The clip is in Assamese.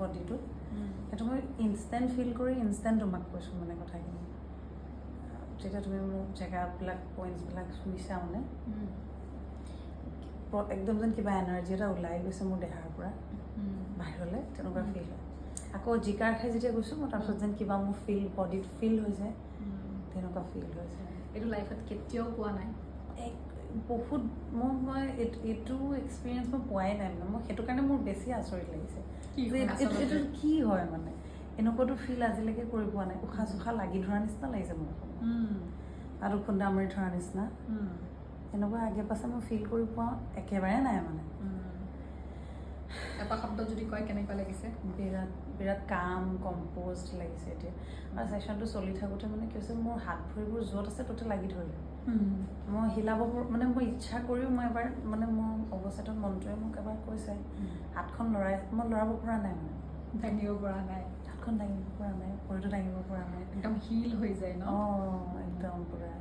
বডিটোত সেইটো মই ইনষ্টেণ্ট ফিল কৰি ইনষ্টেণ্ট তোমাক কৈছোঁ মানে কথাখিনি যেতিয়া তুমি মোক জেগাবিলাক পইণ্টছবিলাক চুইছা মানে একদম যেন কিবা এনাৰ্জি এটা ওলাই গৈছে মোৰ দেহাৰ পৰা বাহিৰলৈ তেনেকুৱা ফিল হয় আকৌ জিকাৰ খাই যেতিয়া গৈছোঁ মই তাৰপিছত যেন কিবা মোৰ বডিত ফিল হৈছে তেনেকুৱা ফিল হৈছে এইটো লাইফত কেতিয়াও পোৱা নাই বহুত মই এইটো এক্সপিৰিয়েঞ্চ মই পোৱাই নাই মানে মই সেইটো কাৰণে মোৰ বেছি আচৰিত লাগিছে এইটো কি হয় মানে এনেকুৱাটো ফিল আজিলৈকে কৰি পোৱা নাই উশাহ চুশাহ লাগি ধৰা নিচিনা লাগিছে মোৰ আৰু খুন্দা মাৰি ধৰা নিচিনা এনেকুৱা আগে পাছে মই ফিল কৰি পোৱা একেবাৰে নাই মানে এটা শব্দ যদি কয় কেনেকুৱা লাগিছে বিৰাট বিৰাট কাম কম্প'জ লাগিছে এতিয়া আৰু ছেশ্যনটো চলি থাকোঁতে মানে কি হৈছে মোৰ হাত ভৰিবোৰ য'ত আছে ত'তে লাগি ধৰিলে মই হিলাব মানে মই ইচ্ছা কৰিও মই এবাৰ মানে মোৰ অৱস্থাটোত মনটোৱে মোক এবাৰ কৈছে হাতখন মই লৰাব পৰা নাই মানে দাঙিব পৰা নাই হাতখন দাঙিব পৰা নাই ভৰিটো দাঙিব পৰা নাই একদম হিল হৈ যায় ন একদম পুৰা